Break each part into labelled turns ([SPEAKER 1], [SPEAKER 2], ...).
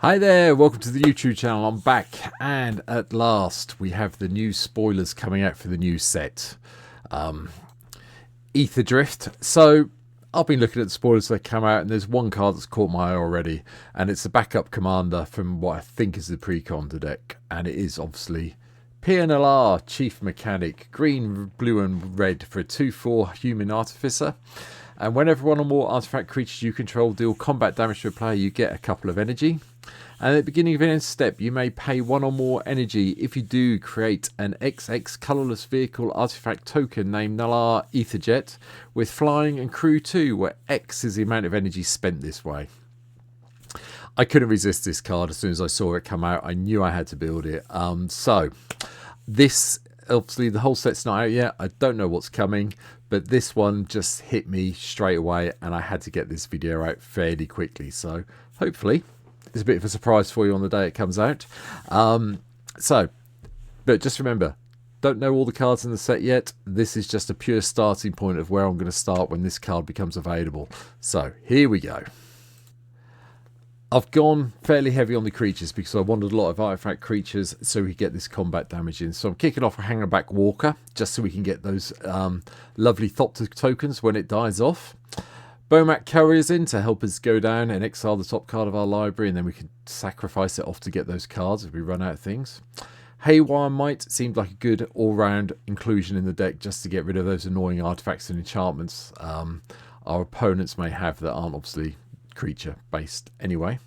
[SPEAKER 1] Hi there, welcome to the YouTube channel. I'm back, and at last we have the new spoilers coming out for the new set, Aetherdrift. So I've been looking at the spoilers that come out, and there's one card that's caught my eye already, and it's the backup commander from what I think is the pre-con deck, and it is obviously Pia Nalaar, Chief Mechanic, green, blue and red for a 2/4 human artificer. And whenever one or more artifact creatures you control deal combat damage to a player, you get a couple of energy. And at the beginning of any step, you may pay one or more energy. If you do, create an XX colourless vehicle artifact token named Nalaar Aetherjet with flying and crew 2, where X is the amount of energy spent this way. I couldn't resist this card as soon as I saw it come out. I knew I had to build it. So this, obviously the whole set's not out yet. I don't know what's coming, but this one just hit me straight away, and I had to get this video out fairly quickly. So hopefully it's a bit of a surprise for you on the day it comes out. But just remember, don't know all the cards in the set yet. This is just a pure starting point of where I'm going to start when this card becomes available. So here we go. I've gone fairly heavy on the creatures because I wanted a lot of artifact creatures so we get this combat damage in. So I'm kicking off a Hangerback Walker just so we can get those lovely Thopter tokens when it dies off. Bomat Carriers in to help us go down and exile the top card of our library, and then we can sacrifice it off to get those cards if we run out of things. Haywire Might seemed like a good all-round inclusion in the deck just to get rid of those annoying artifacts and enchantments our opponents may have that aren't obviously creature-based anyway.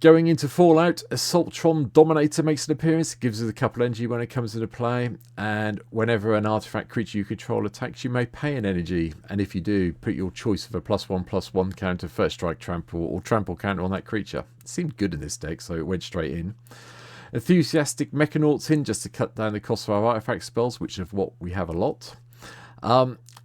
[SPEAKER 1] Going into Fallout, Assaultron Dominator makes an appearance. It gives us a couple energy when it comes into play. And whenever an artifact creature you control attacks, you may pay an energy. And if you do, put your choice of a +1/+1 counter, first strike, trample, or trample counter on that creature. It seemed good in this deck, so it went straight in. Enthusiastic Mechanauts in just to cut down the cost of our artifact spells, which is what we have a lot.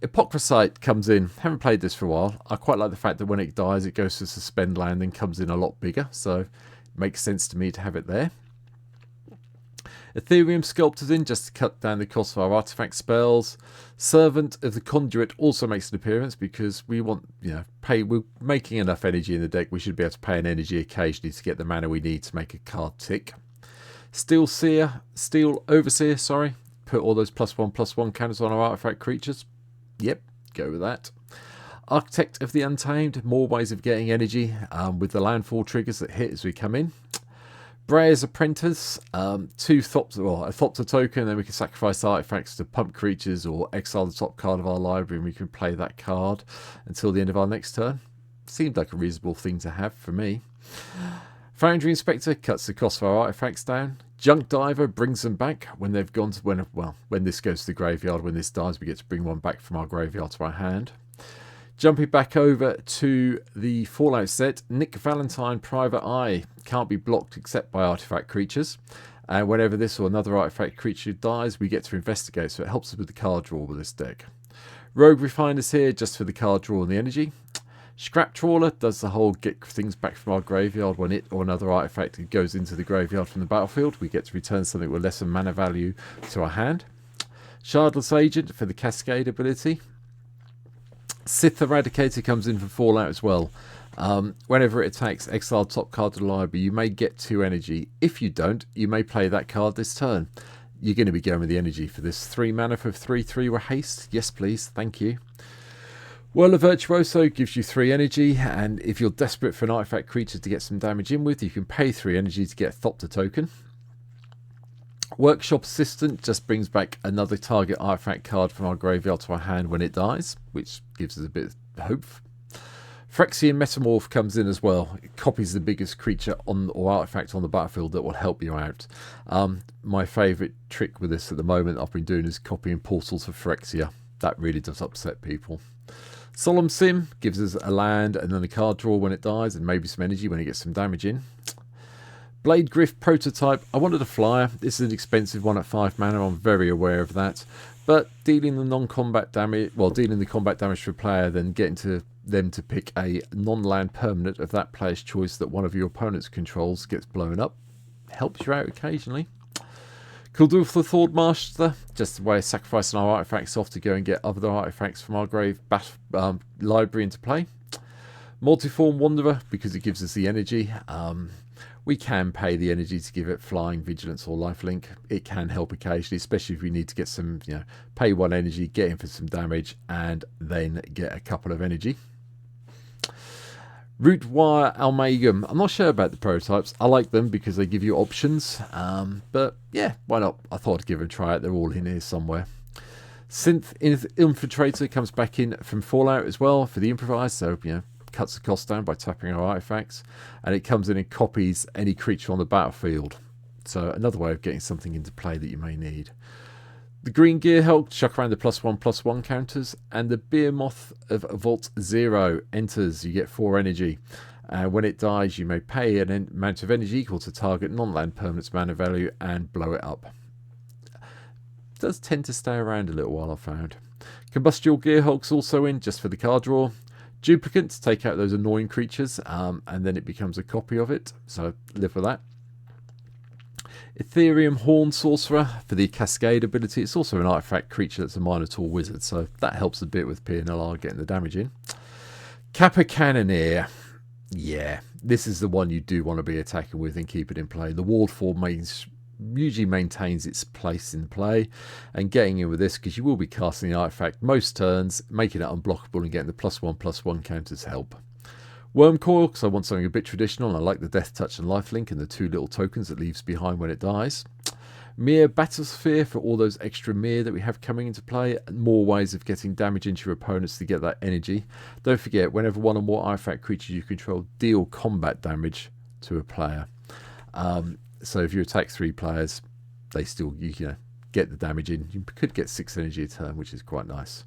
[SPEAKER 1] Apocryphite comes in. Haven't played this for a while. I quite like the fact that when it dies, it goes to suspend land and comes in a lot bigger. So it makes sense to me to have it there. Ethereum Sculptor's in just to cut down the cost of our artifact spells. Servant of the Conduit also makes an appearance because we want, we're making enough energy in the deck. We should be able to pay an energy occasionally to get the mana we need to make a card tick. Steel Overseer, sorry. Put all those +1/+1 counters on our artifact creatures. Yep, go with that. Architect of the Untamed, more ways of getting energy with the landfall triggers that hit as we come in. Brayer's Apprentice, two Thopter, well, a Thopter token, then we can sacrifice artifacts to pump creatures or exile the top card of our library, and we can play that card until the end of our next turn. Seemed like a reasonable thing to have for me. Foundry Inspector cuts the cost of our artifacts down. Junk Diver brings them back when they've gone to when this goes to the graveyard. When this dies, we get to bring one back from our graveyard to our hand. Jumping back over to the Fallout set, Nick Valentine Private Eye can't be blocked except by artifact creatures. And whenever this or another artifact creature dies, we get to investigate, so it helps us with the card draw with this deck. Rogue Refiner's here just for the card draw and the energy. Scrap Trawler does the whole get things back from our graveyard when it or another artifact goes into the graveyard from the battlefield. We get to return something with lesser mana value to our hand. Shardless Agent for the Cascade ability. Sith Eradicator comes in from Fallout as well. Whenever it attacks, exile top card of the library, you may get 2 energy. If you don't, you may play that card this turn. You're going to be going with the energy for this. 3 mana for 3/3 with haste. Yes, please. Thank you. Whirler Virtuoso gives you 3 energy, and if you're desperate for an artifact creature to get some damage in with, you can pay 3 energy to get a Thopter token. Workshop Assistant just brings back another target artifact card from our graveyard to our hand when it dies, which gives us a bit of hope. Phyrexian Metamorph comes in as well. It copies the biggest creature or artifact on the battlefield that will help you out. My favourite trick with this at the moment I've been doing is copying portals of Phyrexia. That really does upset people. Solemn Sim gives us a land and then a card draw when it dies, and maybe some energy when it gets some damage in. Blade Griff Prototype. I wanted a flyer. This is an expensive one at 5 mana. I'm very aware of that. But dealing the combat damage to a player, then getting to them to pick a non-land permanent of that player's choice that one of your opponent's controls gets blown up, helps you out occasionally. Kuldulf the Thord Master, just a way of sacrificing our artifacts off to go and get other artifacts from our library into play. Multiform Wanderer, because it gives us the energy. We can pay the energy to give it flying, vigilance, or lifelink. It can help occasionally, especially if we need to get some, pay 1 energy, get in for some damage, and then get a couple of energy. Root Wire Amalgam. I'm not sure about the prototypes. I like them because they give you options. But yeah, why not? I thought I'd give it a try out. They're all in here somewhere. Synth Infiltrator comes back in from Fallout as well for the improvise. So, cuts the cost down by tapping our artifacts, and it comes in and copies any creature on the battlefield. So another way of getting something into play that you may need. The Green Gear Hulk, chuck around the +1/+1 counters, and the Behemoth of Vault 0 enters. You get 4 energy. When it dies, you may pay an amount of energy equal to target non-land permanent's mana value and blow it up. It does tend to stay around a little while, I've found. Combustible Gear Hulk's also in just for the card draw. Duplicate to take out those annoying creatures, and then it becomes a copy of it, so live with that. Ethereum Horn Sorcerer for the Cascade ability. It's also an artifact creature that's a Minotaur wizard, so that helps a bit with Pia Nalaar getting the damage in. Kappa Cannoneer. Yeah, this is the one you do want to be attacking with and keep it in play. The ward form usually maintains its place in play, and getting in with this, because you will be casting the artifact most turns, making it unblockable and getting the +1/+1 counters help. Worm Coil, because I want something a bit traditional, and I like the Death Touch and Lifelink and the 2 little tokens it leaves behind when it dies. Mere Battlesphere for all those extra Mere that we have coming into play, and more ways of getting damage into your opponents to get that energy. Don't forget, whenever 1 or more artifact creatures you control deal combat damage to a player. So if you attack 3 players, they still get the damage in. You could get 6 energy a turn, which is quite nice.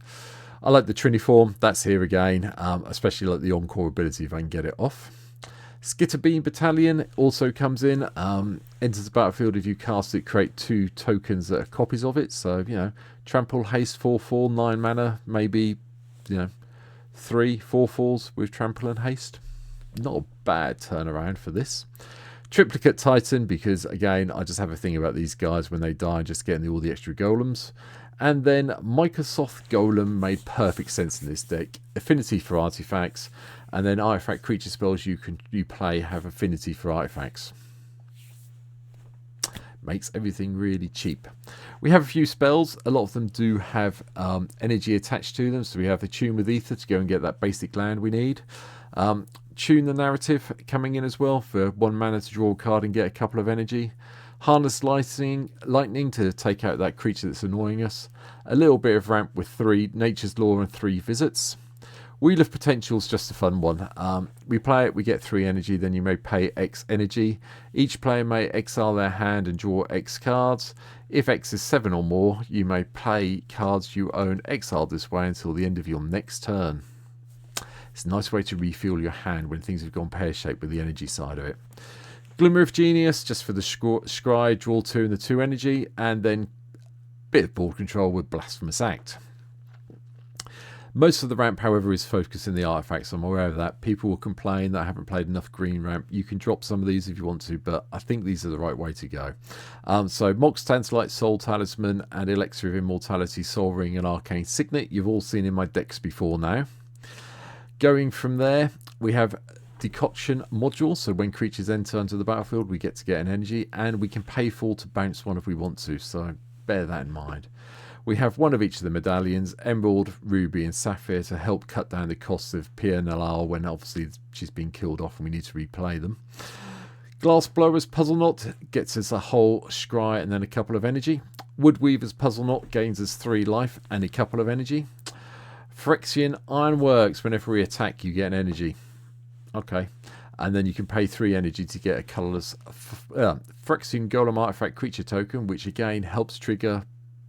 [SPEAKER 1] I like the Triniform. That's here again, especially like the Encore ability if I can get it off. Skitterbeam Battalion also comes in. Enters the battlefield. If you cast it, create 2 tokens that are copies of it. So, Trample, Haste, 4/4, 9 mana. Maybe, 3 4/4s with Trample and Haste. Not a bad turnaround for this. Triplicate Titan, because again, I just have a thing about these guys when they die, just getting all the extra golems. And then Microsoft Golem made perfect sense in this deck. Affinity for artifacts, and then artifact creature spells you play have affinity for artifacts. Makes everything really cheap. We have a few spells. A lot of them do have energy attached to them. So we have the Tune with Ether to go and get that basic land we need. Tune the Narrative coming in as well for 1 mana to draw a card and get a couple of energy. Harness Lightning to take out that creature that's annoying us. A little bit of ramp with 3 Nature's Law and 3 visits. Wheel of Potential is just a fun one. We play it, we get 3 energy, then you may pay X energy. Each player may exile their hand and draw X cards. If X is 7 or more, you may play cards you own exiled this way until the end of your next turn. It's a nice way to refuel your hand when things have gone pear-shaped with the energy side of it. Glimmer of Genius, just for the scry, draw 2 and the 2 energy, and then bit of board control with Blasphemous Act. Most of the ramp, however, is focused in the artifacts. I'm aware of that. People will complain that I haven't played enough green ramp. You can drop some of these if you want to, but I think these are the right way to go. So Mox Tantalite, Soul Talisman, and Elixir of Immortality, Soul Ring, and Arcane Signet. You've all seen in my decks before now. Going from there, we have Decoction Module. So when creatures enter onto the battlefield, we get to get an energy, and we can pay 4 to bounce 1 if we want to. So bear that in mind. We have 1 of each of the medallions, Emerald, Ruby, and Sapphire, to help cut down the costs of Pia Nalaar when obviously she's been killed off and we need to replay them. Glassblower's Puzzle Knot gets us a whole scry and then a couple of energy. Woodweaver's Puzzle Knot gains us 3 life and a couple of energy. Phyrexian Ironworks, whenever we attack, you get an energy. Okay. And then you can pay 3 energy to get a colourless Phyrexian Golem Artifact Creature token, which again helps trigger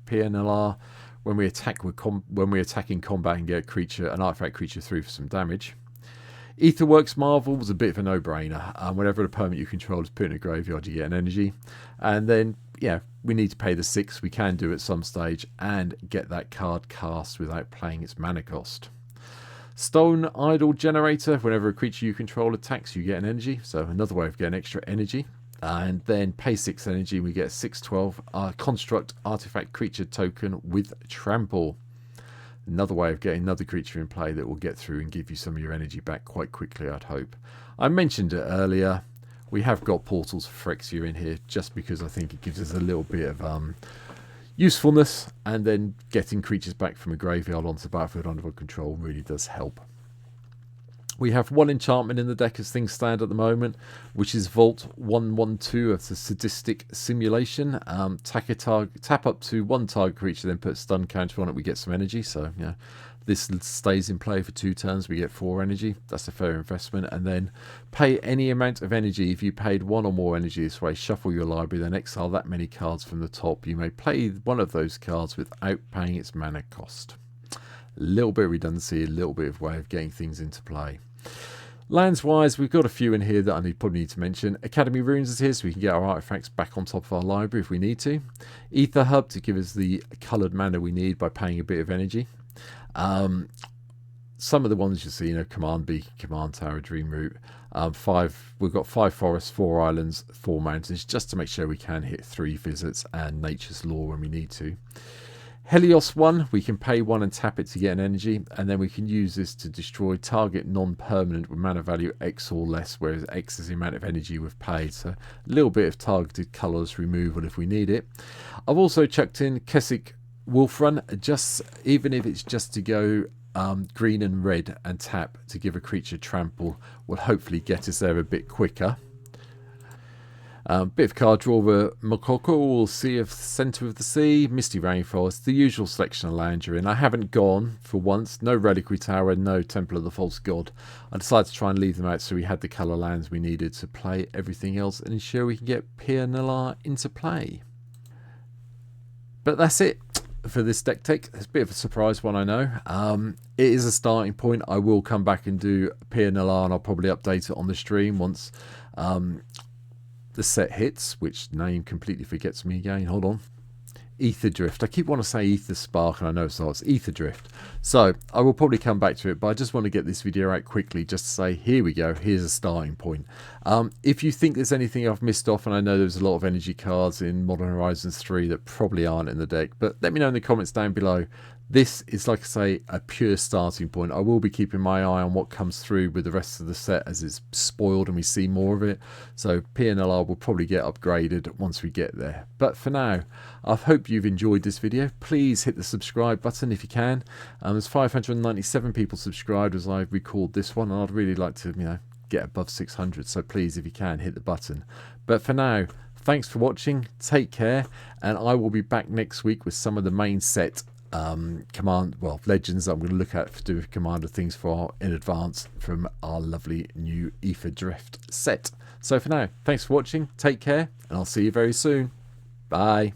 [SPEAKER 1] Pia Nalaar when we attack when we attack in combat and get an artifact creature through for some damage. Aetherworks Marvel was a bit of a no-brainer. Whenever a permanent you control is put in a graveyard, you get an energy. And then, yeah, we need to pay the 6. We can do at some stage and get that card cast without paying its mana cost. Stone Idol Generator. Whenever a creature you control attacks, you get an energy. So another way of getting extra energy. And then pay 6 energy, we get a 6/12 Construct Artifact Creature token with Trample. Another way of getting another creature in play that will get through and give you some of your energy back quite quickly, I'd hope. I mentioned it earlier. We have got Portals for Phyrexia in here just because I think it gives us a little bit of usefulness, and then getting creatures back from a graveyard onto the battlefield under control really does help. We have one enchantment in the deck as things stand at the moment, which is Vault 1/1/2 of the Sadistic Simulation. Tap up to one target creature, then put a stun counter on it. We get some energy, so yeah, this stays in play for 2 turns. We get 4 energy. That's a fair investment. And then pay any amount of energy. If you paid 1 or more energy this way, shuffle your library, then exile that many cards from the top. You may play one of those cards without paying its mana cost. A little bit of redundancy, a little bit of way of getting things into play. Lands wise, we've got a few in here that I probably need to mention. Academy Runes is here so we can get our artifacts back on top of our library if we need to. Ether Hub to give us the coloured mana we need by paying a bit of energy. Some of the ones you see, you know, Command Beacon, Command Tower, Dream Route. We've got 5 forests, 4 islands, 4 mountains, just to make sure we can hit 3 visits and Nature's Law when we need to. Helios 1, we can pay 1 and tap it to get an energy, and then we can use this to destroy target non-permanent with mana value X or less, whereas X is the amount of energy we've paid. So a little bit of targeted colours removal if we need it. I've also chucked in Kessick Wolfrun, even if it's just to go green and red and tap to give a creature trample, will hopefully get us there a bit quicker. Bit of card draw over Mokoko, Sea of Centre of the Sea, Misty Rainforest, the usual selection of lands you're in. I haven't gone for once, no Reliquary Tower, no Temple of the False God. I decided to try and leave them out so we had the colour lands we needed to play everything else and ensure we can get Pia Nalaar into play. But that's it for this deck take. It's a bit of a surprise one, I know. It is a starting point. I will come back and do Pia Nalaar, and I'll probably update it on the stream once the set hits, which name completely forgets me again. Hold on. Aetherdrift. I keep wanting to say Ether Spark, and I know it's not. It's Aetherdrift. So I will probably come back to it, but I just want to get this video out quickly just to say, here we go. Here's a starting point. If you think there's anything I've missed off, and I know there's a lot of energy cards in Modern Horizons 3 that probably aren't in the deck, but let me know in the comments down below. This is, like I say, a pure starting point. I will be keeping my eye on what comes through with the rest of the set as it's spoiled and we see more of it. So Pia Nalaar will probably get upgraded once we get there. But for now, I hope you've enjoyed this video. Please hit the subscribe button if you can. There's 597 people subscribed as I record this one, and I'd really like to, you know, get above 600. So please, if you can, hit the button. But for now, thanks for watching. Take care, and I will be back next week with some of the main set legends that I'm going to look at to do commander things for in advance from our lovely new Aetherdrift set. So for now, thanks for watching, take care, and I'll see you very soon. Bye.